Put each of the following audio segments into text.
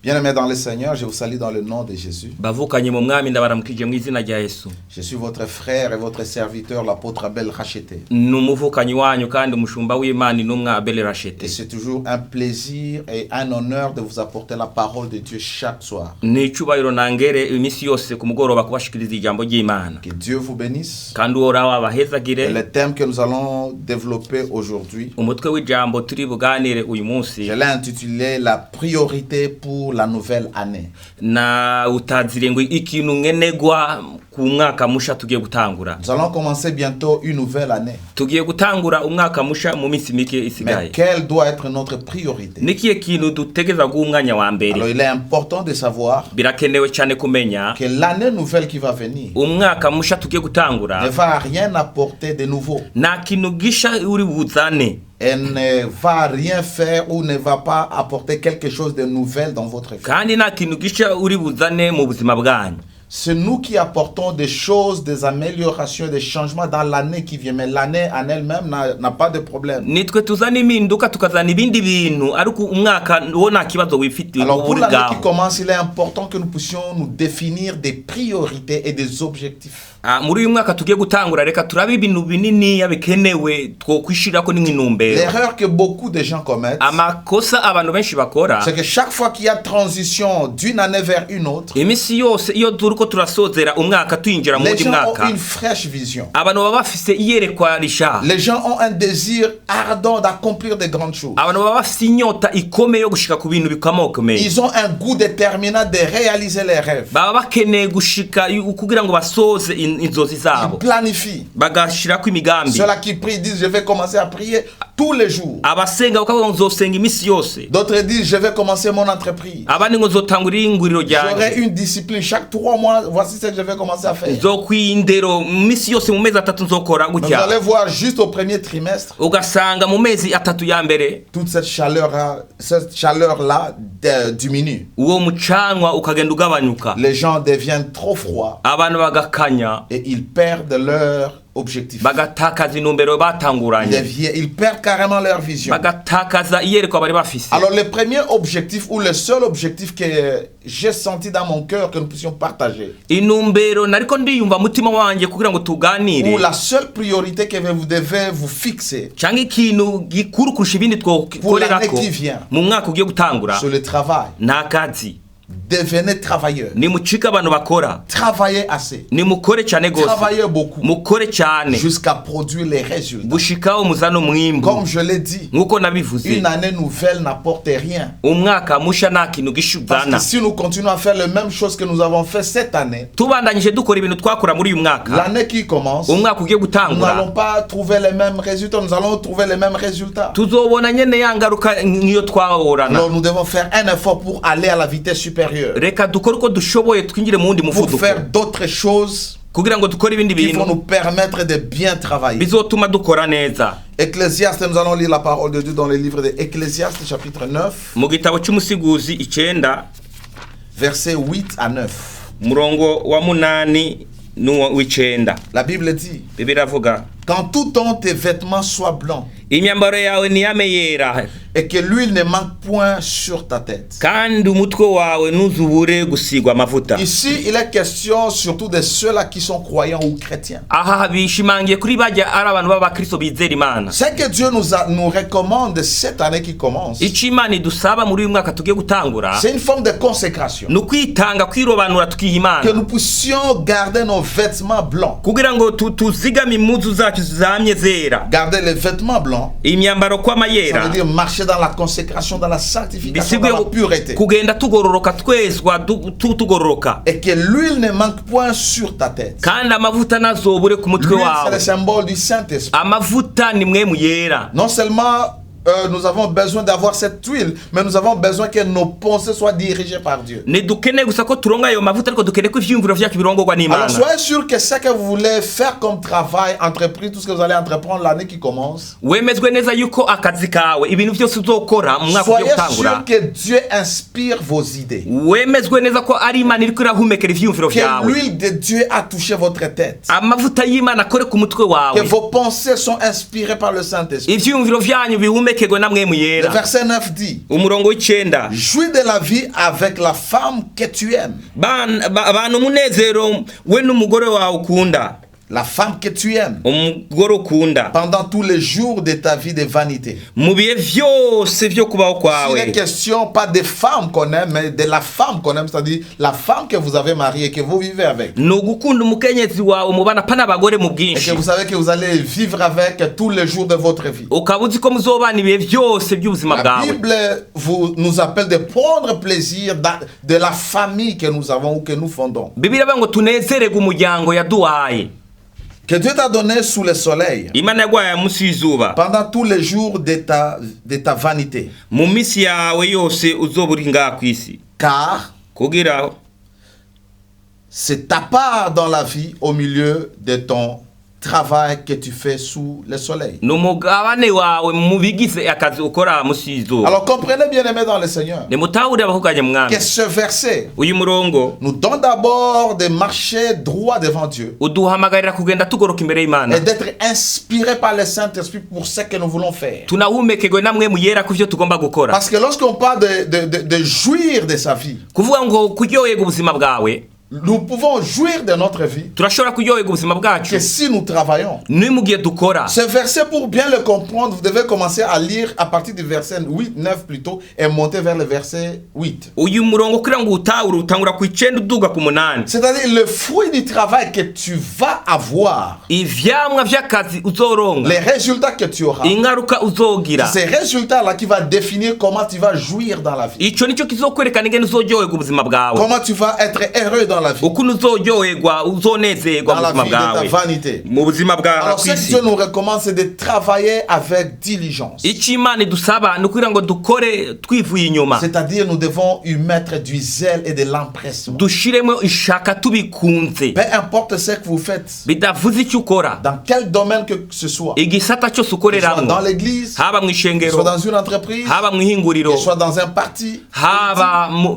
Bien-aimés dans le Seigneur, je vous salue dans le nom de Jésus. bavukanye mu mwami ndabaramukije mu izina rya Yesu. Je suis votre frère et votre serviteur, l'apôtre Abel Racheté. Numuvukanyi wanyu kandi umushumba w'Imana intumwa Abel Rachete. Et c'est toujours un plaisir et un honneur de vous apporter la parole de Dieu chaque soir. Nicubahiro nangere imisi yose ku mugoroba kubashikiriza ijambo ry'Imana. Que Dieu vous bénisse. Kandi uhoraho abahezagire. Et le thème que nous allons développer aujourd'hui, umutwe w'ijambo turi buganire uyu munsi, je l'ai intitulé la priorité pour la nouvelle année. Na utazire ngo ikintu ngenegwa ku mwaka musha tugiye gutangura. Nous allons commencer bientôt une nouvelle année. Tugiye gutangura umwaka musha mu minsi mike isigaye. Mais quelle doit être notre priorité? Nikiye kintu dutegeza guumwanya wa mbere. Alors il est important de savoir birakenewe cyane kumenya que l'année nouvelle qui va venir umwaka musha tugiye gutangura ne va rien apporter de nouveau. Na kintu gisha uri buzane. Elle ne va rien faire ou ne va pas apporter quelque chose de nouvel dans votre vie. Kandi na kintu gisha uri buzane mu buzima bwanyu. C'est nous qui apportons des choses, des améliorations, des changements dans l'année qui vient. Mais l'année en elle-même n'a pas de problème. Nitwe tuzana impinduka tukazana ibindi bintu ariko umwaka wo nta kibazo wifitiye. Alors pour l'année qui commence, il est important que nous puissions nous définir des priorités et des objectifs. Muri uyu mwaka tugiye gutangura reka turabe ibintu binini yabikenewe twokwishirako n'intumbero. L'erreur que beaucoup de gens commettent, amakosa abantu benshi bakora, c'est que chaque fois qu'il y a transition d'une année vers une autre, imisi yose iyo turiko turasozera umwaka tuyinjira mu les gens mwaka, ont une fraîche vision. abantu baba bafise iyerekwa risha. Les gens ont un désir ardent d'accomplir de grandes choses. Abantu baba bafise inyota ikomeye yo gushika ku bintu bikamokomeye. Ils ont un goût déterminant de réaliser les rêves. Baba bakeneye gushika kugira ngo basoze inzozi zabo. Ils planifient. Bagashirako imigambi. Ceux-là qui prient disent je vais commencer à prier tous les jours. Abasenga bakavuga nzosenga imisi yose. D'autres disent je vais commencer mon entreprise. Abandi ngo nzotangurira inguriro ryanje. J'aurai une discipline chaque 3 mois, voici ce que je vais commencer à faire. Nzokwindero misi yose mu mezi atatu nzokora Vous gutya. allez voir juste au premier trimestre. Ugasanga mu mezi atatu ya mbere Toute cette chaleur là diminue. uwo mucanwa ukagenda ugabanyuka. Les gens deviennent trop froids Abantu bagakanya et ils perdent leur objectif. bagatakaza intumbero batanguranye. Ils perdent carrément leur vision. Bagatakaza iyerekwa bari bafise. Alors le premier objectif ou le seul objectif que j'ai senti dans mon cœur que nous puissions partager, intumbero nariko ndiyumva mutima wanje kugira ngo tuganire, ou la seule priorité que vous devez vous fixer cyangwa ikintu gikuru kurusha ibindi pour l'année twokorerako qui vient, mu mwaka ugiye gutangura, sur le travail. n'akazi. Devenez travailleur. Nimucike abantu bakora. Travaillez assez. Nimukore cyane gose. Travaillez beaucoup. Mukore cyane Jusqu'à produire les résultats. gushikaho muzano mwimbu. Comme je l'ai dit, Nkuko nabivuze, une année nouvelle n'apporte rien. umwaka musha nta kintu Parce gishubana. que si nous continuons à faire les mêmes choses que nous avons fait cette année, Tubandanyije dukora ibintu twakora muri uyu mwaka, l'année qui commence, umwaka ugiye nous gutangura, n'allons pas trouver les mêmes résultats. Nous allons trouver les mêmes résultats. tuzobona nyene ya ngaruka niyo twahorana. Alors nous devons faire un effort pour aller à la vitesse supérieure. Reka dukore uko dushoboye twinjire mu wundi Pour muvuduko faire d'autres choses kugira ngo dukore ibindi qui vont bintu nous permettre de bien travailler. bizotuma dukora neza. Ecclésiaste, nous allons lire la parole de Dieu dans le livre de Ecclésiaste chapitre 9, Mu gitabo cy'umusiguzi 9 versets 8 à 9. murongo wa 8 n'uwa La Bible dit, Bibiliya avuga, quand tout ton tes vêtements soient blancs imyambaro yawe niyame yera et que l'huile ne manque point sur ta tête. kandi umutwe wawe ntuzubure gusigwa amavuta. Ici, il est question surtout de ceux-là qui sont croyants ou chrétiens. Aha bishimangiye kuri bajya ari abantu b'abakristo bizera Imana. Ce que Dieu nous recommande cette année qui commence, Ico Imana idusaba muri uyu mwaka tugiye gutangura, c'est une forme de consécration. nukwitanga kwirobanura tukiha Que Imana nous puissions garder nos vêtements blancs. kugira ngo tuzigame impuzu zacu zamye zera. Garder les vêtements blancs, Imyambaro kwama ça yera veut dire marcher dans la consécration, dans la sanctification, dans la pureté. kugenda tugororoka twezwa tugororoka, Et que l'huile ne manque point sur ta tête. kandi amavuta nazobure ku mutwe L'huile, c'est le wawe. symbole du Saint-Esprit. Amavuta ni mwe muyera. Non seulement nous avons besoin d'avoir cette huile, mais nous avons besoin que nos pensées soient dirigées par Dieu. Nidukene gusa ko turonga ayo mavuta ariko dukene ko ivyumviro vyacu birongorwa Alors n'Imana. soyez sûr que ce que vous voulez faire comme travail, entreprise, tout ce que vous allez entreprendre l'année qui commence, Wemezwe neza yuko akazi kawe ibintu byose uzokora mu mwaka ugiye soyez gutangura. sûr que Dieu inspire vos idées. Wemezwe neza ko ari Imana iriko irahumekera ivyumviro Que vyawe. l'huile de Dieu a touché votre tête. Amavuta y'Imana akore ku mutwe Que wawe. vos pensées sont inspirées par le Saint-Esprit. Ivyumviro vyanyu bihumekera muhumekegwe na mwemu Le yera. verset 9 dit, Umurongo w'icenda. jouis de la vie avec la femme que tu aimes. Abantu umunezero we n'umugore wawe ukunda. La femme que tu aimes. Umugore ukunda. Pendant tous les jours de ta vie de vanité. Mu bihe vyose vyo kubaho Il n'est kwawe. question pas des femmes qu'on aime, mais de la femme qu'on aime, c'est-à-dire la femme que vous avez mariée et que vous vivez avec. Ni ugukunda umukenyezi wawe mubana pana abagore mu Et que bwinshi. vous savez que vous allez vivre avec tous les jours de votre vie. Ukaba uzi ko muzobana ibihe vyose by'ubuzima La bwawe. Bible nous appelle de prendre plaisir de la famille que nous avons ou que nous fondons. Bibiliya ivuga ngo tunezererwe umuryango yaduhaye. Que Dieu t'a donné sous le soleil. Imana yaguhaye munsi y'izuba. Pendant tous les jours de ta vanité. Mu misi yawe yose uzoba uri ngaha kw'isi. Car Kugira c'est ta part dans la vie au milieu de ton travail que tu fais sous le soleil. numugabane wawe mu bigize akazi ukora munsi y'izuba. Alors comprenez bien aimés dans le Seigneur Nimutahurire abahukanye mu mwami. que ce verset Uyu murongo nous donne d'abord de marcher droit devant Dieu uduhamagarira kugenda tugoroka imbere et y'Imana. d'être inspiré par le Saint-Esprit pour ce que nous voulons faire. Tunahumekegwe na mwemu yera ku vyo tugomba gukora. Parce que lorsqu'on parle de jouir de sa vie, Kuvuga ngo kuryoherwa ubuzima bwawe, nous pouvons jouir de notre vie turashobora kuryoherwa ubuzima bwacu que si nous travaillons. ni mu gihe dukora. Ce verset, pour bien le comprendre, vous devez commencer à lire à partir du verset 8, 9 plutôt, et monter vers le verset 8. Uyu murongo kugira ngo utahure utangura ku 9 uduga ku 8. C'est-à-dire le fruit du travail que tu vas avoir, Ivyamwa vy'akazi uzoronga, les résultats que tu auras. ingaruka uzogira. C'est ces résultats-là qui va définir comment tu vas jouir dans la vie. Ico nico kizokwerekana ingene uzoryoherwa ubuzima bwawe. Comment tu vas être heureux dans la vie. Ukuntu uzoryoherwa uzonezerwa Dans la mu vie buzima de ta bwawe. vanité. Mu buzima bwawe Alors ce que kw'isi. Dieu nous recommande, c'est de travailler avec diligence. Ico Imana idusaba ni ukugira ngo dukore twivuye inyuma. C'est-à-dire nous devons y mettre du zèle et de l'empressement. Dushiremo ishaka tubikunze. Peu importe ce que vous faites, Bidavuze icyo ukora. dans quel domaine que ce soit, Igisata cyose que ce soit ukoreramwo, dans l'église, haba mu que ce soit ishengero, dans une entreprise, haba mu que ihinguriro, ce soit dans un parti, haba mu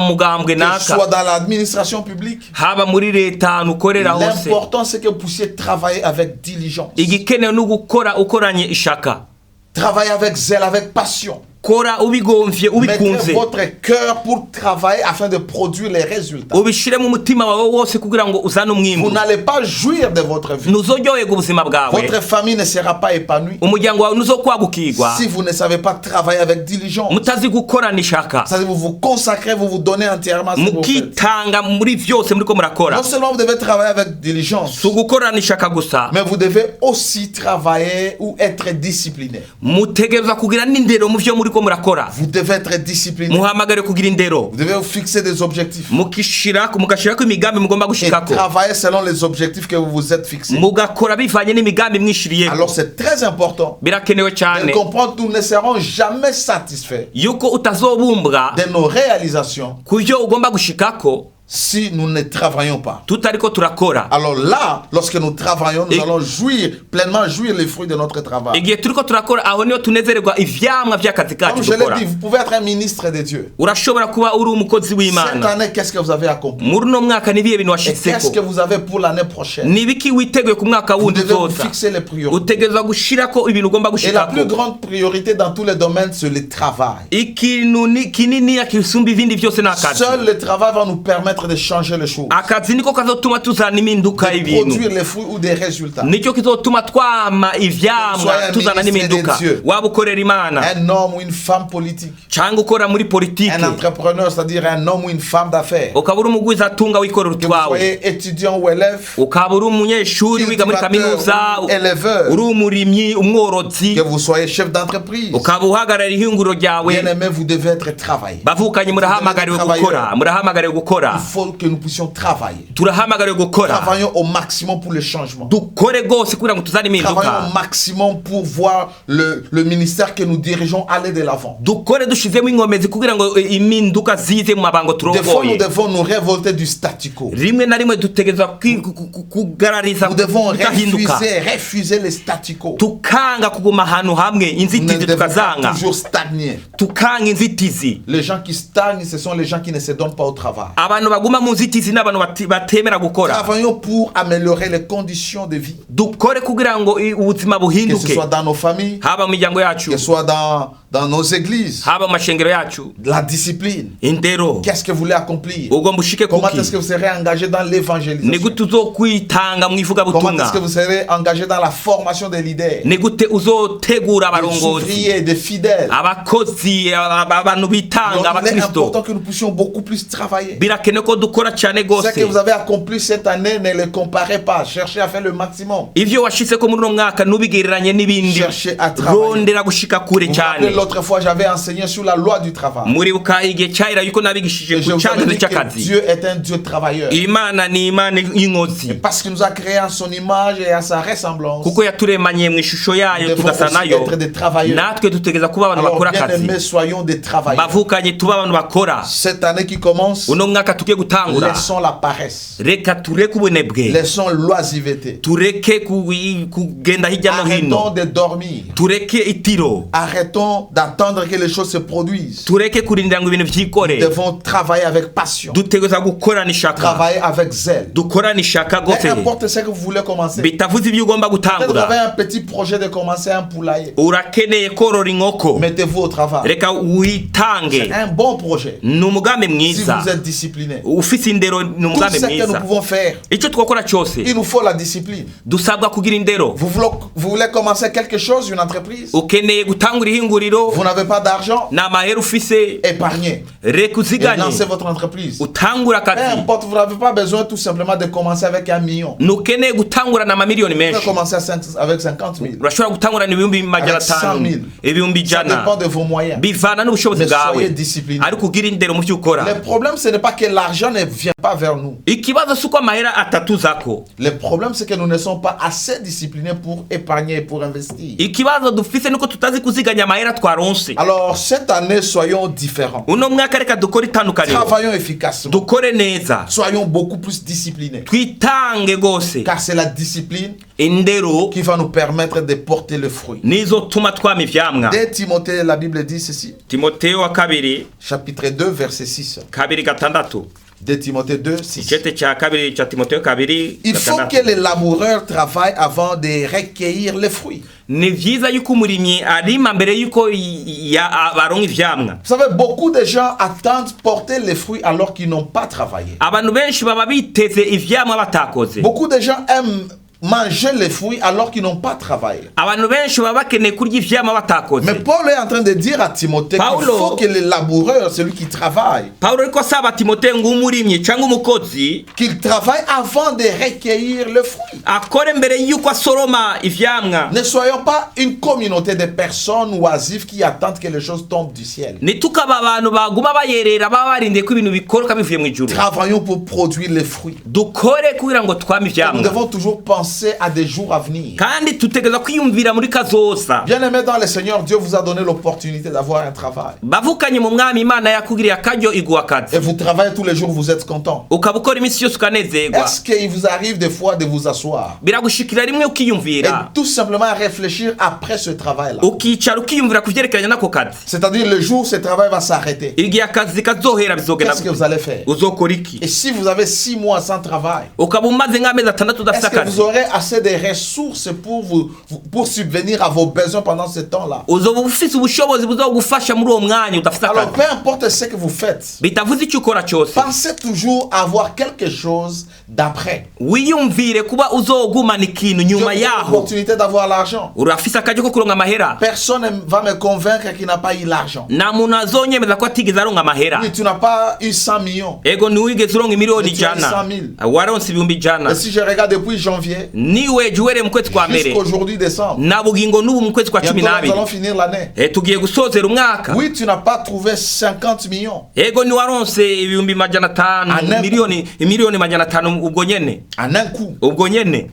mugambwe que ce soit naka, dans l'administration publique. haba muri leta nukorera hose. L'important c'est que vous puissiez travailler avec diligence. Igikenewe ni ugukora ukoranye ishaka. Travailler avec zèle, avec passion. Kora ubigomvye Mettez ubikunze. votre cœur pour travailler afin de produire les résultats. Ubishiremo umutima wawe wose kugira ngo uzane Vous umwimbu. n'allez pas jouir de votre vie. Ntuzoryoherwa ubuzima bwawe. Votre famille ne sera pas épanouie Umuryango wawe ntuzokwagukirwa si vous ne savez pas travailler avec diligence. mutazi gukorana ishaka. C'est-à-dire vous vous consacrez, vous vous donnez entièrement à ce que vous faites. Mukitanga muri vyose muriko murakora. Non seulement vous devez travailler avec diligence, Si ugukorana ishaka gusa, mais vous devez aussi travailler ou être discipliné. mutegerezwa kugira n'indero mu vyo muriko murakora. Vous devez être discipliné. Muhamagare kugira indero. Vous devez vous fixer des objectifs mugashirako imigambi mugomba et gushikako. travailler selon les objectifs que vous vous êtes fixés. Mugakora bivanye n'imigambi mwishiriyeko. Alors c'est très important Birakenewe de cyane comprendre que nous ne serons jamais satisfaits yuko utazobumbwa de nos réalisations kuvyo ugomba gushikako si nous ne travaillons pas. tutariko turakora. Alors là, lorsque nous travaillons, nous allons pleinement jouir les fruits de notre travail. Igihe turiko turakora aho niyo tunezererwa ivyamwa vy'akazi kacu Comme je l'ai dukora. dit, vous pouvez être un ministre de Dieu. Urashobora kuba uri umukozi Cette w'Imana. année, qu'est-ce que vous avez accompli? Muri uno mwaka nibihe bintu Et qu'est-ce que washitseko? vous avez pour l'année prochaine? Nibiki witeguye ku mwaka Vous wundi devez vous uzoza? fixer les priorités. Utegerezwa gushirako ibintu ugomba Et la plus gushikako. grande priorité dans tous les domaines, c'est le travail. Ikintu kinini kisumba ibindi vyose n'akazi. Seul le travail va nous permettre de changer les choses, Akazi niko kazotuma tuzana iminduka de y'ibintu. produire les fruits ou des résultats. Nicyo kizotuma twama ivyamwa Soyez un tuzana ministre n'iminduka. de Dieu. Waba ukorera Imana Un homme ou une femme politique, cyangwa ukora muri politike, un entrepreneur, c'est-à-dire un homme ou une femme d'affaires, ukaba uri umugwizatunga wikorera que vous utwawe, soyez étudiant ou élève, ukaba uri umunyeshuri wiga muri kaminuza, éleveur, uri umurimyi, umworozi, que vous soyez chef d'entreprise. ukaba uhagarara ihinguriro ryawe. Bien aimé, vous devez être travaillé. Bavukanye murahamagariwe gukora, murahamagariwe gukora. Il faut que nous puissions travailler. Turahamagariwe gukora. Travaillons au maximum pour le changement. Dukore gose kugira ngo tuzane Travaillons impinduka. au maximum pour voir le ministère que nous dirigeons aller de l'avant. Dukore dushizemo ingomezi kugira ngo impinduka zize mu mabango Des fois, nous turongoye. devons nous révolter du statu quo. Rimwe na rimwe dutegerezwa kugarariza Nous devons tugahinduka. refuser les statu quo. Tukanga kuguma ahantu hamwe, Nous ne inzitizi devons pas tukazanga. toujours stagner. Tukanga inzitizi. Les gens qui stagnent, ce sont les gens qui ne se donnent pas au travail. Abantu baguma mu nzitizi n'abantu batemera gukora. Travaillons pour améliorer les conditions de vie. Dukore kugira ngo ubuzima Que ce buhinduke. soit dans nos familles, Haba mu miryango yacu, que ce soit dans nos églises. haba mu mashengero yacu. La discipline. Indero. Qu'est-ce que vous voulez accomplir? Ugomba ushike Comment kuki? est-ce que vous serez engagé dans Ni l'évangélisation? gute uzokwitanga mu Comment ivugabutumwa? est-ce que vous serez engagé dans la formation des leaders, Ni gute uzotegura des abarongozi, ouvriers, des fidèles? abakozi, abantu Donc, bitanga, il est abakristo? important que nous puissions beaucoup plus travailler. Birakene ko dukora cyane Ce gose. que vous avez accompli cette année, ne le comparez pas. Cherchez à faire le maximum. Ivyo washitse ko muri uno mwaka nubigereranye n'ibindi. Cherchez à travailler. Rondera gushika kure Vous vous rappelez, cyane. l'autre fois, j'avais enseigné sur la loi du travail. Muribuka igihe cyahera yuko nabigishije Et je ku vous avais cyagezo dit que cy'akazi. Dieu est un Dieu travailleur. Imana ni Imana y'inkozi. Parce qu'il nous a créés en son image et à sa ressemblance. Kuko yaturemanye mu ishusho Nous yayo devons tugasa aussi nayo. être des travailleurs. Natwe dutegereza kuba abantu Alors, bakora bien akazi. aimés, soyons des travailleurs. Bavukanye tuba abantu bakora. Cette année qui commence, Uno mwaka tugiye gutangura. laissons la paresse. Reka tureke ubunebwe. Laissons l'oisiveté. Tureke kugenda hirya no Arrêtons hino. de dormir. Tureke itiro. Arrêtons d'attendre que les choses se produisent. Tureke kurindira ngo ibintu Nous byikore. devons travailler avec passion. Dutegereza gukorana ishaka. Travailler avec zèle. Dukorana ishaka Peu gose. importe ce que vous voulez commencer. Bitavuze ibyo ugomba Peut-être vous gutangura. avez un petit projet de commencer un poulailler. Urakeneye korora inkoko. Mettez-vous au travail. Reka C'est witange. un bon projet. Ni umugambi Si mwiza. vous êtes discipliné. Ufise indero ni Tout umugambi ce que nous mwiza. pouvons faire, Icyo twakora cyose il nous faut la discipline. dusabwa kugira indero. Vous voulez commencer quelque chose, une entreprise? Ukeneye gutangura ihinguriro. Vous n'avez pas d'argent? Ni amahera ufise. Épargnez. Reka Et uziganye. lancez votre entreprise. Utangura Peu akazi. importe, vous n'avez pas besoin tout simplement de commencer avec 1 million. Ntukeneye gutangura na mamiliyoni Vous pouvez menshi. commencer avec 50 000. Urashobora gutangurana ibihumbi magana Avec 100 000. atanu, ibihumbi Ça ijana. dépend de vos moyens. Bivana n'ubushobozi Mais bwawe. soyez disciplinés. Ariko ugira indero mu byo ukora. Le problème, ce n'est pas que l'argent ne vient pas vers nous. Ikibazo si uko amahera atatuzako. Le problème, c'est que nous ne sommes pas assez disciplinés pour épargner et pour investir. Ikibazo dufise nuko tutazi kuziganya amahera twaronse. Alors, cette année, soyons différents. Uno mwaka reka dukore itandukaniro. Travaillons efficacement. Dukore neza. Soyons beaucoup plus disciplinés. Twitange gose. Car c'est la discipline Indero qui va nous permettre de porter le fruit. nizo tuma twama ivyamwa. Dès Timothée, la Bible dit ceci. Timoteyo wa kabiri, Chapitre 2, verset 6. kabiri gatandatu. Dès Timothée 2, 6. Icete cya kabiri cya Timoteyo kabiri Il faut gatandatu. que les laboureurs travaillent avant de recueillir les fruits. Ni vyiza yuko umurimyi arima mbere yuko baronka ivyamwa. Vous savez, beaucoup de gens attendent porter les fruits alors qu'ils n'ont pas travaillé. Abantu benshi baba biteze ivyamwa batakoze. Beaucoup de gens aiment manger les fruits alors qu'ils n'ont pas travaillé. Abantu benshi baba bakeneye kurya ivyamwa batakoze. Mais Paul est en train de dire à Timothée qu'il Paulo- faut que les laboureurs, celui qui travaille, Paulo ariko asaba Timoteyo ngo umurimyi cyangwa umukozi qu'il travaille avant de recueillir le fruit. akore mbere yuko asoroma ivyamwa. Ne soyons pas une communauté de personnes oisives qui attendent que les choses tombent du ciel. Nitukaba abantu baguma bayerera baba barindiriye ko ibintu bikoroka bivuye mu ijuru. Travaillons pour produire les fruits. Dukore kugira ngo twame Nous ivyamwa. devons toujours penser à des jours à venir. Kandi tutegereza kwiyumvira muri kazosa. Bien-aimés dans le Seigneur, Dieu vous a donné l'opportunité d'avoir un travail. Bavukanye mu mwami Imana yakugiriye akaryo iguha akazi. Et vous travaillez tous les jours, vous êtes content. Ukaba ukora iminsi yose ukanezerwa. Est-ce qu'il vous arrive des fois de vous asseoir Biragushikira rimwe et ukiyumvira. tout simplement réfléchir après ce travail-là? Ukicara ukiyumvira ku vyerekeranye n'ako kazi. C'est-à-dire le jour où ce travail va s'arrêter. Igihe akazi kazohera bizogenda Qu'est-ce que vous allez faire? uzokora iki? Et si vous avez 6 mois sans travail, Ukaba umaze nk'amezi atandatu udafite est-ce que akazi. vous aurez assez de ressources pour subvenir à vos besoins pendant ce temps-là? Uzoba ufise ubushobozi buzogufasha muri uwo mwanya udafite Alors, akazi. peu importe ce que vous faites, Bitavuze icyo ukora cyose. pensez toujours à avoir quelque chose d'après. Wiyumvire kuba uzogumana ikintu Dieu vous nyuma donne yaho. l'opportunité d'avoir l'argent. Urafise akaryo ko kuronka amahera. Personne ne va me convaincre qu'il n'a pas eu l'argent. Nta muntu azonyemeza ko atigeze aronka amahera. Oui, tu n'as pas eu 100 millions. Ego ntiwigeze uronka miliyoni Mais tu as eu 100 ijana. 000. Waronse ibihumbi ijana. Et si je regarde depuis janvier Niwe juwere mu kwezi kwa mbere. jusqu'aujourd'hui décembre, Na bugingo n'ubu mu kwezi kwa cumi bientôt nous allons n'abiri. finir l'année. Tugiye gusozera umwaka. Oui, tu n'as pas trouvé 50 millions Ego ntiwaronse ibihumbi majana atanu Ane- miliyoni majana atanu ubwo nyene. en un coup. Ubwo nyene.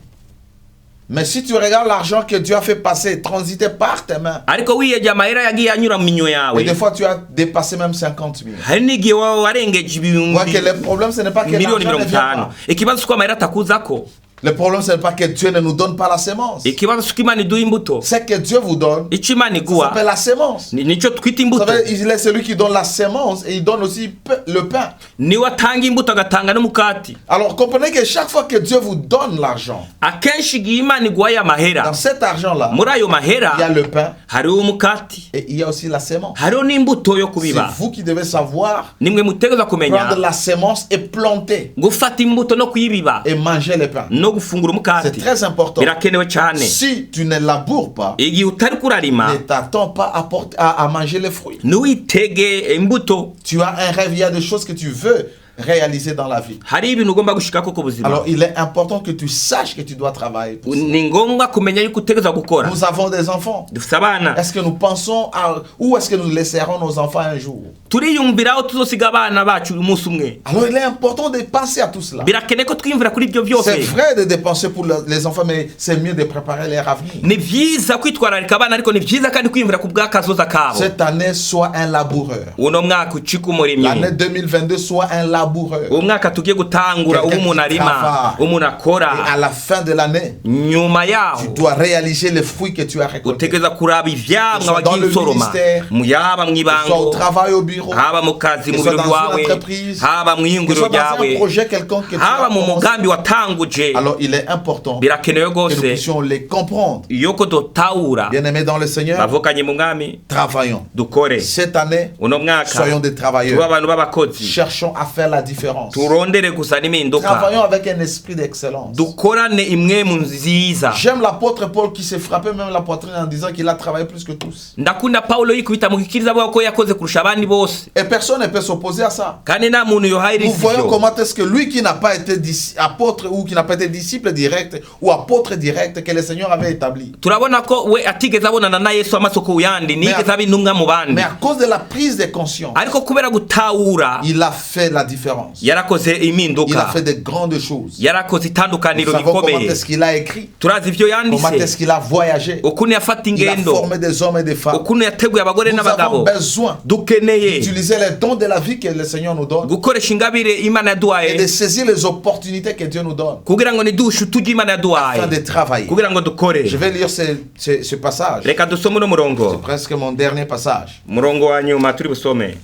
Mais si tu regardes l'argent que Dieu a fait passer, transiter par tes mains, Ariko wiyeje amahera yagiye anyura mu minyo et yawe. des fois tu as dépassé même 50 000. Hari n'igihe waba warengeje Vous voyez que ibihumbi le problème, ce n'est pas que miliyoni l'argent ne mirongo vient itanu. pas. Ikibazo uko amahera atakuzako. Le problème, ce n'est pas que Dieu ne nous donne pas la sémence. ikibazo suko Imana iduha imbuto. C'est que Dieu vous donne. Icyo Imana Ça iguha s'appelle la sémence. nicyo twita Vous imbuto. savez, il est celui qui donne la sémence et il donne aussi le pain. Niwe atanga imbuto agatanga n'umukati. Alors comprenez que chaque fois que Dieu vous donne l'argent, Akenshi igihe Imana iguhaye amahera, dans cet argent-là, muri ayo mahera il y a le pain hariho umukati, et il y a aussi la sémence. hariho n'imbuto yo C'est kubiba. vous qui devez savoir Nimwe mutegerezwa kumenya prendre la sémence et planter gufata imbuto no kuyibiba et manger les pains. no gufungura C'est umukati. très important. Birakenewe cyane. Si tu ne laboures pas, Igihe utari kurarima ne t'attends pas à manger les fruits. ntiwitege imbuto. Tu as un rêve, il y a des choses que tu veux réaliser dans la vie. Hari ibintu ugomba gushikako ku buzima. Alors il est important que tu saches que tu dois travailler pour ça. Ni ngombwa kumenya yuko utegerezwa gukora. Nous avons des enfants. Dufite abana. Est-ce que nous pensons à où est-ce que nous laisserons nos enfants un jour? Turiyumvira aho tuzosiga abana bacu umunsi umwe. Alors il est important de penser à tout cela. Birakeneye ko twiyumvira kuri ibyo byose. C'est vrai de dépenser pour les enfants, mais c'est mieux de préparer leur avenir. Ni byiza kwitwararika abana ariko ni byiza kandi kwiyumvira ku bw'akazoza kabo. Cette année, sois un laboureur. Uno mwaka ucika umurimyi. L'année 2022, sois un laboureur. Umwaka tugiye gutangura ubu umuntu arima, umuntu Et akora. à la fin de l'année, Nyuma tu yaho dois réaliser les fruits que tu as récoltés. utegereza kuraba ivyamwa Soit dans wagiye le usoroma. ministère, Yaba Soit au mw'ibango, travail au bureau, haba mu kazi mu soit biro dans byawe, une entreprise, haba mu que ihinguriro soit dans un ryawe, projet quelconque que tu haba as mu commencé. mugambi watanguje. Alors il est important que Birakenewe nous rwose puissions les comprendre. yuko dutahura Bien-aimés dans le Seigneur, bavukanye mu mwami travaillons. dukore. Cette année, Uno mwaka soyons des tuba travailleurs. abantu b'abakozi, Cherchons à faire la différence. turondere gusa n'impinduka, Travaillons avec un esprit d'excellence. dukorane imwe mu nziza. J'aime l'apôtre Paul qui s'est frappé même la poitrine en disant qu'il a travaillé plus que tous. Ndakunda Paulo yikubita mu gikiriza avuga ko yakoze kurusha abandi bose, Et personne ne peut s'opposer à ça. kandi nta muntu yohayira Nous voyons ivyo. comment est-ce que lui qui n'a pas été apôtre ou qui n'a pas été disciple direct ou apôtre direct que le Seigneur avait établi. Turabona ko we atigeze abonana na Yesu amaso ku yandi, nigeze aba intumwa mu bandi, Mais à cause de la prise de conscience, ariko kubera gutahura il a fait la différence. yarakoze Il a impinduka, fait de grandes choses. yarakoze Nous itandukaniro savons comment rikomeye. est-ce qu'il a écrit, Turazi ivyo comment est-ce yanditse, qu'il a voyagé. ukuntu yafata Il a ingendo, formé des hommes et des femmes. ukuntu yateguye abagore Nous avons n'abagabo. besoin Dukeneye d'utiliser les dons de la vie que le Seigneur nous donne gukoresha ingabire Imana et de yaduhaye saisir les opportunités que Dieu nous donne kugira ngo nidushe uturyo Imana afin yaduhaye de travailler. kugira ngo dukore. Je vais lire ce passage. Reka dusome uno C'est murongo, presque mon dernier passage. murongo wa nyuma turi busome.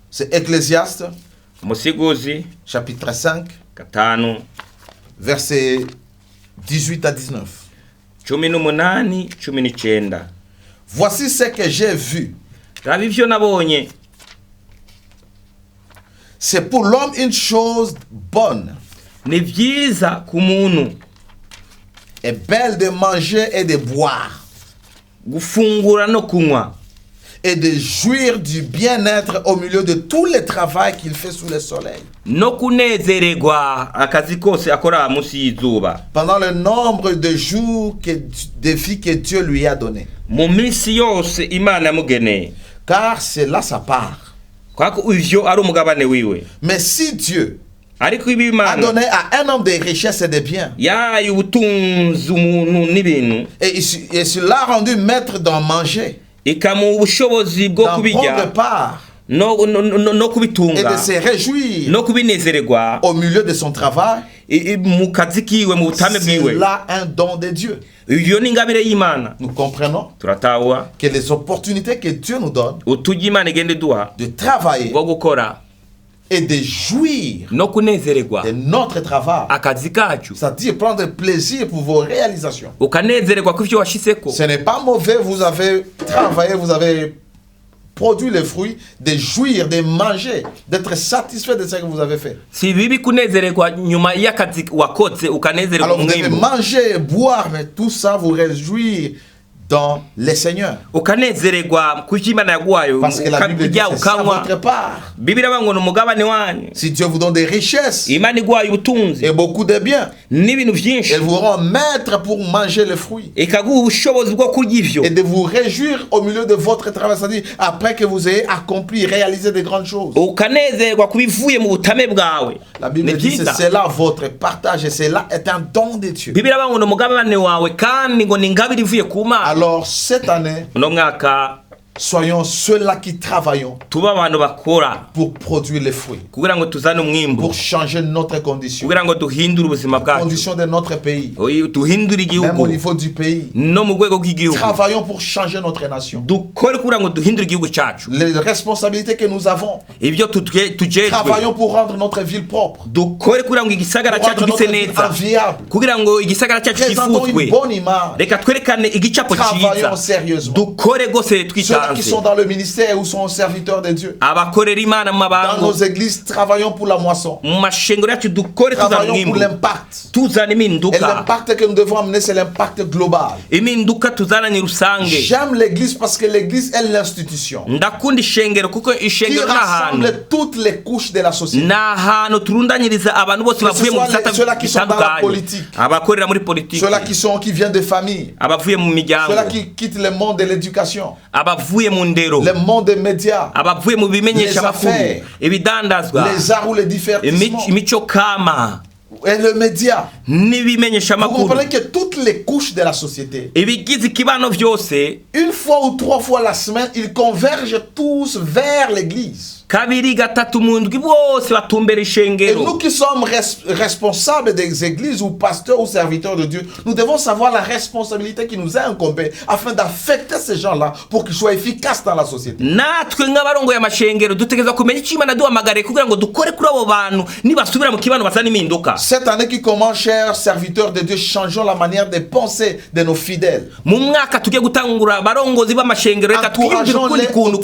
C'est Ecclésiaste, Umusiguzi chapitre 5, 5 versets 18 à 19. 18 19. Voici ce que j'ai vu. Raba ivyo nabonye, C'est pour l'homme une chose bonne ni vyiza ku muntu et belle de manger et de boire gufungura no kunywa et de jouir du bien-être au milieu de tout le travail qu'il fait sous le soleil. no kunezererwa akazi kose akora munsi y'izuba, Pendant le nombre de jours de vie que Dieu lui a donné. mu minsi yose Imana yamugeneye, Car c'est là sa part. kwako ivyo ari umugabane wiwe. Mais si Dieu Ariko ibi a Imana donné à un homme des richesses et des biens, yahaye ubutunzi umuntu n'ibintu, et il l'a rendu maître d'en manger, ikamuha ubushobozi bwo d'en prendre kubirya part no et de kubitunga se réjouir no kubinezererwa au milieu de son travail, mu kazi kiwe, mu butame c'est bwiwe. là un don de Dieu. Iyo ni ingabire y'Imana. Nous comprenons Turatawa que les opportunités que Dieu nous donne uturyo Imana igenda iduha de travailler bwo gukora et de jouir no kunezererwa de notre travail, akazi kacu, c'est-à-dire prendre plaisir pour vos réalisations. ukanezererwa ku ivyo washitseko. Ce n'est pas mauvais, vous avez travaillé, vous avez produit les fruits, de jouir, de manger, d'être satisfait de ce que vous avez fait. Si bibi kunezererwa nyuma y'akazi wakoze ukanezererwa Alors vous devez umwimbu, manger, boire, mais tout ça vous réjouir dans les Seigneurs. ukanezererwa ku ivyo Imana yaguhaye, Parce que la Bible dit ukarya c'est ça ukanywa. votre part. Biblia ivuga ngo ni umugabane wanyu. Si Dieu vous donne des richesses Imana iguhaye ubutunzi et beaucoup de biens, n'ibintu vyinshi, elle vous rend maître pour manger les fruits ikaguha ubushobozi bwo kurya ivyo, et de vous réjouir au milieu de votre travail, c'est-à-dire après que vous ayez accompli, réalisé de grandes choses. ukanezerwa ku bivuye mu butame bwawe. La Bible dit que c'est là votre partage et cela est un don de Dieu. Biblia ivuga ngo ni umugabane wawe kandi ngo ni ingabire ivuye ku Mana. Alors cette année, Uno mwaka Soyons ceux-là qui travaillons tuba abantu bakora pour produire les fruits, kugira ngo tuzane umwimbu, pour changer notre condition, kugira ngo duhindure ubuzima la bwacu, condition de notre pays, duhindure même au igihugu niveau du pays. no mu rwego rw'igihugu. Travaillons pour changer notre nation. Dukore kugira ngo duhindure igihugu cyacu, Les responsabilités que nous avons, ibyo tujejwe. travaillons pour rendre notre ville propre, Dukore kugira ngo igisagara pour cyacu rendre gise notre ville neza, enviable. kugira ngo igisagara cyacu Présentons une kifuzwe. bonne image. Reka twerekane igicapo Travaillons cyiza, sérieusement. dukore gose Ceux-là qui twitanze. sont dans le ministère ou sont serviteurs de Dieu. Abakorera Imana mu Dans mabango, nos églises, travaillons pour la moisson. mu mashengero yacu dukore tuzana Travaillons pour umwimbu, l'impact. tuzana Et impinduka. l'impact que nous devons amener, c'est l'impact global. Impinduka tuzananye rusange. J'aime l'église parce que l'église est l'institution Ndakunda ishengero kuko qui ishengero ni ahantu, rassemble toutes les couches de la société. ni ahantu turundanyiriza abantu bose Que ce bavuye mu soit bisata ceux-là qui sont dans la bitandukanye, politique, abakorera muri politiki, Ceux-là qui viennent de famille, abavuye mu miryango, ceux-là qui quittent le monde de l'éducation, abavuye mu ndero, le monde des médias, abavuye mu bimenyesha les makuru, affaires, ibidandazwa, les arts ou les divertissements imico kama et le média. n'ibimenyesha Vous makuru, comprenez que toutes les couches de la société, ibigize ikibano byose, une fois ou 3 fois la semaine, ils convergent tous vers l'église. kabiri gatatu mu ndwi bose batumbera Et ishengero. nous qui sommes responsables des églises ou pasteurs ou serviteurs de Dieu, nous devons savoir la responsabilité qui nous est incombée afin d'affecter ces gens-là pour qu'ils soient efficaces dans la société. Natwe nk'abarongoye amashengero dutegereza kumenya icyo Imana duhamagariye kugira ngo dukore kuri abo bantu nibasubira mu kibano bazana impinduka. Cette année qui commence, chers serviteurs de Dieu, changeons la manière de penser de nos fidèles. Mu mwaka tugiye gutangura abarongozi b'amashengero, reka twiyumvire ukundi Encourageons-les au kuntu,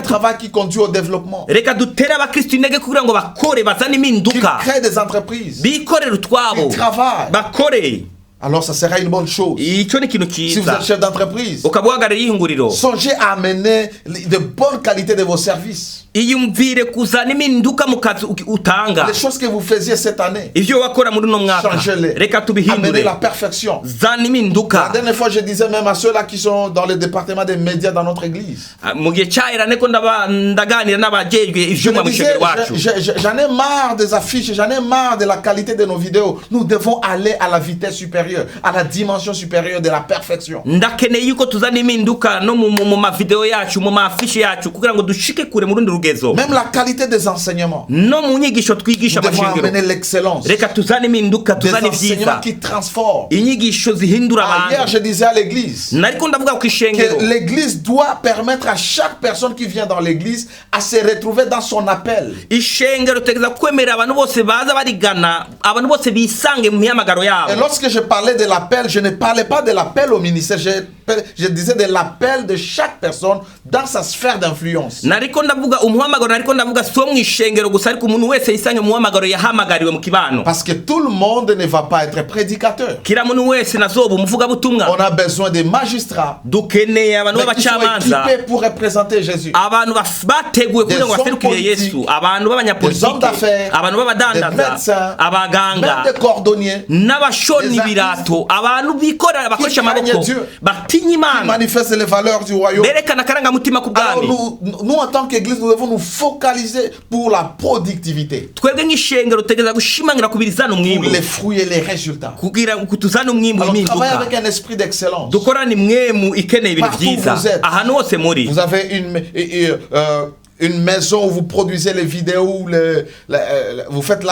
travail qui conduit au développement. reka dutere abakristo intege kugira ngo bakore bazane Qu'ils impinduka, créent des entreprises. bikorere utwabo, Ils travaillent. bakore. Alors ça sera une bonne chose. Icyo ni ikintu Si vous cyiza, êtes chef d'entreprise, ukaba uhagarariye ihinguriro, songez à amener de bonnes qualités de vos services. iyumvire kuzana impinduka mu kazi utanga. Les choses que vous faisiez cette année, Ivyo wakora muri uno mwaka, changez-les. reka Amenez tubihindure, la perfection. zana La impinduka. dernière fois, je disais même à ceux-là qui sont dans le département des médias dans notre église. Mu gihe cyahera neko ndaganira n'abajejwe Je ivyuma me mu disais, shengero wacu, j'en ai marre des affiches, j'en ai marre de la qualité de nos vidéos. Nous devons aller à la vitesse supérieure, à la dimension supérieure de la perfection. ndakeneye yuko tuzana impinduka no mu mavideo yacu, mu mafishi yacu, kugira ngo dushike kure mu rundi rugezo. Même la qualité des enseignements. No mu nyigisho twigisha Nous devons amashengero, amener l'excellence. reka tuzane impinduka, Des tuzane enseignements ivyiza, qui transforment. inyigisho zihindura Hier, abantu. je disais à l'église Nariko ndavuga ku ishengero, que l'église doit permettre à chaque personne qui vient dans l'église à se retrouver dans son appel. ishengero tegeza kwemera abantu bose baza barigana, abantu bose bisange mu mihamagaro Et yabo. lorsque je parlais de l'appel, je ne parlais pas de l'appel au ministère, je disais de l'appel de chaque personne dans sa sphère d'influence. Nariko ndavuga umuhamagaro, nariko ndavuga so mu ishengero gusa, ariko umuntu wese yisange mu muhamagaro yahamagariwe mu kibano. Parce que tout le monde ne va pas être prédicateur. Kila muntu wese nazoba umuvuga butumwa. On a besoin des magistrats Dukeneye abantu mais qui sont b'abacamanza, équipés pour représenter Jésus. abantu bateguwe kugira ngo Des baserukire hommes Yesu, politiques, abantu Des hommes b'abanyapolitike, d'affaires, abantu des b'abadandaza, médecins, abaganga, même des cordonniers n'abashoni des ibirato, abantu bikorera bakoresha qui craignent amaboko, Dieu, batinya qui Imana, manifestent les valeurs du royaume. berekana akarangamutima ku Alors bwami. nous en tant qu'église, nous devons nous focaliser pour la productivité, Twebwe nk'ishengero tutegereza gushimangira kubirizana pour umwimbu, les fruits et les résultats. kugira ngo tuzane umwimbu Alors travaillez impinduka, avec un esprit d'excellence. dukorane mwemu ikeneye ibintu Partout byiza vous êtes. ahantu hose muri. Vous avez une maison où vous produisez les vidéos, vous faites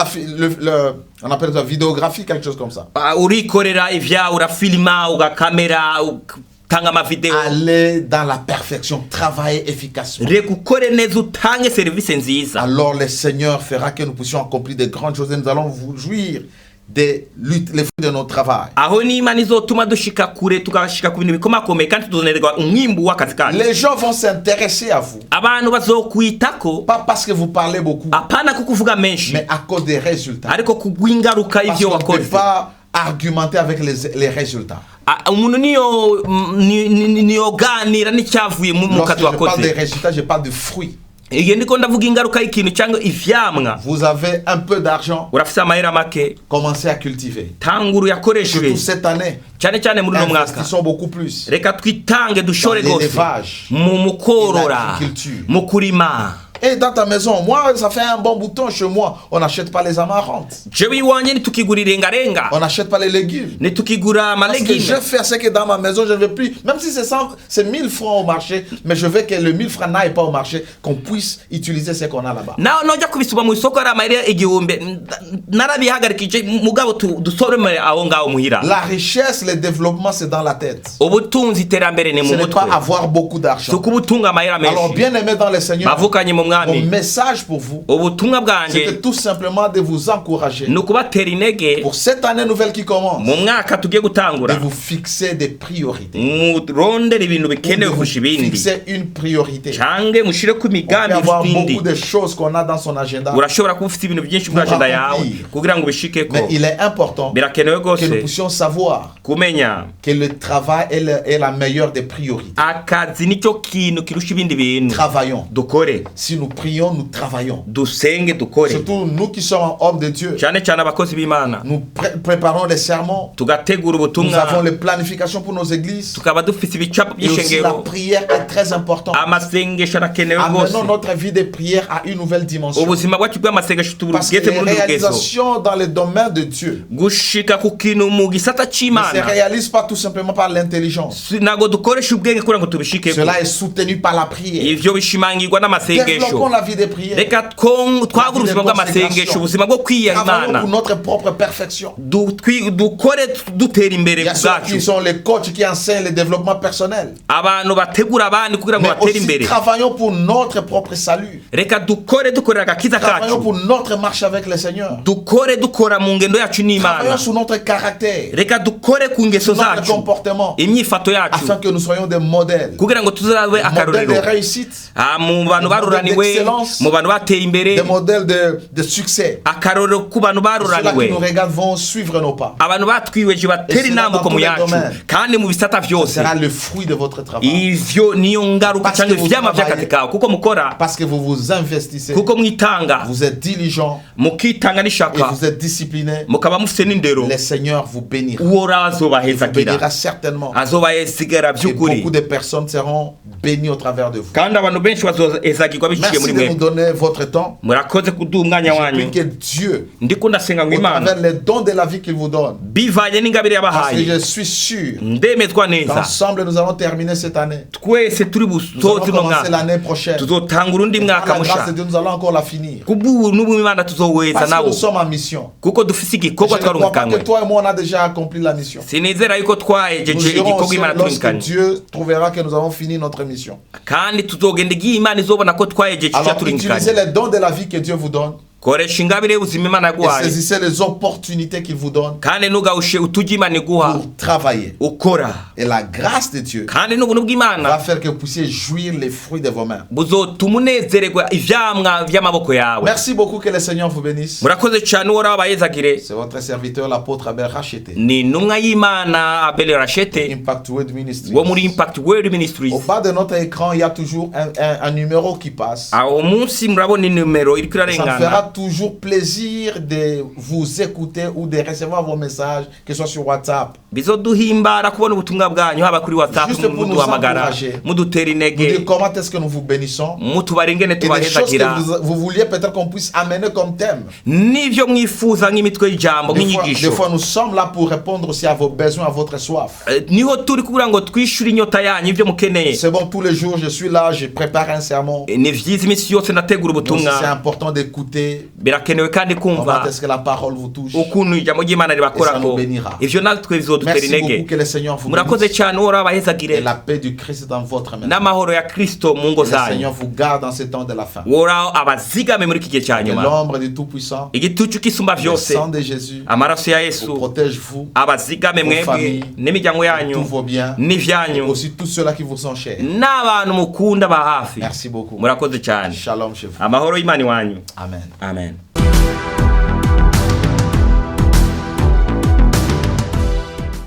on appelle ça vidéographie, quelque chose comme ça. Urikorera ivyawe, urafilima, ugakamera, utanga amavideo. Allez dans la perfection, travaillez efficacement. Reka ukore neza, utange serivisi nziza. Alors le Seigneur fera que nous puissions accomplir de grandes choses et nous allons vous jouir des luttes, les fruits de notre travail. Aho ni Imana izotuma dushika kure, tukashika ku bintu bikomakomeye kandi tuzonerwa umwimbu w'akazi kacu. Les gens vont s'intéresser à vous, Abantu bazokwitako, pas parce que vous parlez beaucoup, apana kukuvuga menshi, mais à cause des résultats. ariko kugwingaruka Parce ivyo qu'on ne peut wakoze. pas argumenter avec les résultats. Umuntu niyo ganira n'icyavuye mu Lorsque kazi je parle des wakoze. résultats, je parle de fruits. Iyo ndiko ndavuga ingaruka y'ikintu cyangwa ivyamwa. Vous avez un peu d'argent, Urafise amahera make, commencez à cultiver. tanguru yakoreshwe Surtout cette année, cyane muri no mwaka. investissons beaucoup plus. Reka twitange dushore Dans gose l'élevage mu mukorora, et l'agriculture. mu kurima. Et dans ta maison, moi, ça fait un bon bouton chez moi. On n'achète pas les amarantes. jewe iwanje nitukigura irengarenga, On n'achète pas les légumes. nitukigura Parce que je amalegime. fais ce que dans ma maison, je ne veux plus. Même si c'est 1000 francs au marché, mais je veux que le 1000 francs n'aille pas au marché, qu'on puisse utiliser ce qu'on a là-bas. naho nojya kubisuma mu isoko ari amayeri igihumbi narabihagarikije mugabo dusorome aho ngaho muhira. La richesse, le développement, c'est dans la tête. Ubutunzi iterambere ni Ce mu n'est pas mutwe, avoir beaucoup d'argent. suko ubutunga amayeri Alors, menshi. bien aimé dans le Seigneur, Bavukanye mu mon mwami, message pour vous, ubutumwa c'était bwanje tout simplement de vous encourager ni ukubatera intege pour cette année nouvelle qui commence, mu mwaka tugiye de gutangura, vous fixer des priorités. murondera ibintu Ou de bikenewe vous kurusha ibindi, fixer une priorité. cange mushire ku On peut migambi avoir ibindi. beaucoup de choses qu'on a dans son agenda, Urashobora kuba ufite ibintu byinshi muri agenda yawe kugira ngo ubishikeko, mais il est important birakenewe que nous rwose puissions savoir kumenya que le travail est la meilleure des priorités. akazi nicyo kintu kirusha ibindi bintu. Travaillons. Dukore, Si nous prions, nous travaillons. dusenge, dukore, Surtout nous qui sommes hommes de Dieu, cyane cyane abakozi b'Imana, nous préparons les sermons, tugategura nous ubutumwa, avons les planifications pour nos églises. tukaba dufite ibicapo Et aussi la by'ishengero. prière est très importante. Amasengesho arakenewe rwose. Amenons notre vie de prière à une nouvelle dimension. Ubuzima bwacu bw'amasengesho Parce que tubugeze les mu rundi rugezo, réalisations dans le domaine de Dieu gushika ku kintu mu gisata ne se c'Imana réalisent pas tout simplement par l'intelligence. ntabwo dukoresha ubwenge kugira ngo tubishikeko. Cela est soutenu par la prière. Ivyo bishimangirwa n'amasengesho. Développons la vie de prière. Reka twagura ubuzima bw'amasengesho, ubuzima bwo kwiyera Travaillons Imana, pour notre propre perfection. dukore dutera imbere Il y a ceux bwacu. qui sont les coachs qui enseignent le développement personnel. Abantu bategura abandi kugira ngo Mais batere aussi imbere. travaillons pour notre propre salut. Reka dukorera agakiza Travaillons kacu, pour notre marche avec le Seigneur. dukora mu ngendo yacu n'Imana. Travaillons sur notre caractère, Reka dukore ku ngeso sur notre zacu, comportement, imyifato yacu, afin que nous soyons des modèles. kugira ngo tuzabe Modèles de akarorero réussite, mu bantu baruraniwe, mu bantu bateye imbere, des modèles de succès. akarorero ku bantu Ceux-là qui baruraniwe, nous regardent vont suivre nos pas. abantu batwiweje batera intambuko mu yacu, kandi mu bisata Ce vyose. sera le fruit de votre travail. Ivyo niyo ngaruka Parce cyangwa que vous ivyama travaillez. vy'akazi kawe, kuko mukora, Parce que vous vous investissez, kuko mwitanga, vous êtes diligent mukitanga et n'ishaka, vous êtes discipliné. mukaba mufite n'indero. Le Seigneur vous bénira. Uhoraho Il vous bénira azobahezagira, certainement. azobahezagira Et by'ukuri, beaucoup de personnes seront bénies au travers de vous. kandi abantu benshi bazohezagirwa biciye Merci muri de nous mwe. donner votre temps. Murakoze kuduha umwanya Je wanyu. prie que Dieu, Ndiko ndasenga ngo au Imana travers les dons de la vie qu'il vous donne, bivanye n'ingabire parce que yabahaye, je suis sûr ndemezwa neza qu'ensemble nous allons terminer cette année. twese turi Nous allons busoze uno commencer mwaka, l'année prochaine. tuzotangura undi Par mwaka la grâce musha, de Dieu, nous allons encore la finir. kubw'ubuntu bw'Imana tuzoweza Parce que nabo, nous sommes en mission. kuko dufise Je igikorwa ne crois pas twarungikanywe. que toi et moi on a déjà accompli la mission. Sinizera yuko Nous twahejeje irons igikorwa aussi Imana lorsque turungikanye, Dieu trouvera que nous avons fini notre mission. kandi tuzogenda igihe Imana izobona ko twahejeje icyo Alors utilisez turungikanye. les dons de la vie que Dieu vous donne Koresha ingabire y'ubuzima Imana et yaguhaye, saisissez les opportunités qu'il vous donne kandi ntugahushe utujya Imana iguha pour travailler. ukora, Et la grâce de Dieu kandi n'ubuntu va bw'Imana faire que vous puissiez jouir les fruits de vos mains. buzotuma unezererwa ivyamwa vy'amaboko yawe. Merci beaucoup, que le Seigneur vous bénisse. Murakoze cyane, Uhoraho abayezagire. C'est votre serviteur, l'apôtre Abel Racheté, Ni intumwa y'Imana Abel Rachete Impact Word Ministries. wo muri Impact World Ministries. Au bas de notre écran, il y a toujours un numéro qui passe. Aho munsi murabona inimero iriko Ça me fera irarengana. toujours plaisir de vous écouter ou de recevoir vos messages, que ce soit sur WhatsApp. Bizoduhimbara kubona ubutumwa bwanyu haba kuri WhatsApp, Juste pour nous muduhamagara, encourager. mudutera Nous intege, dire comment est-ce que nous vous bénissons. mutubara ingene Et des choses tubahezagira, que vous vouliez peut-être qu'on puisse amener comme thème. n'ivyo mwifuza nk'imitwe y'ijambo Des nk'inyigisho. fois, nous sommes là pour répondre aussi à vos besoins, à votre soif. Niho turi kugira ngo twishyure inyota yanyu ibyo mukeneye. C'est bon, tous les jours, je suis là, je prépare un sermon. Ni vyiza iminsi yose ndategura Mais aussi, ubutumwa. c'est important d'écouter Birakenewe kandi comment kumva est-ce que la parole vous touche. ukuntu ijambo ry'Imana Et ça ribakorako. nous bénira. Ivyo natwe bizodutera Merci beaucoup, intege. que le Seigneur vous Murakoze bénisse. cyane, Uhoraho Et abahezagire, la paix du Christ dans votre main. n'amahoro ya Kristo mu ngo Le zanyu. Seigneur vous garde dans ce temps de la fin. Uhoraho abazigame muri iki gihe cya Que nyuma. l'ombre du Tout-Puissant, Igitutu kisumba le vyose, sang de Jésus, amaraso ya vous Yesu protège vous, abazigame vos mwebwe familles, n'imiryango yanyu tous vos biens, et n'ivyanyu aussi tous ceux-là qui vous sont chers. n'abantu mukunda ba hafi. Merci beaucoup. Murakoze cyane. Shalom chez vous. Amahoro y'Imana iwanyu. Amen. Amen.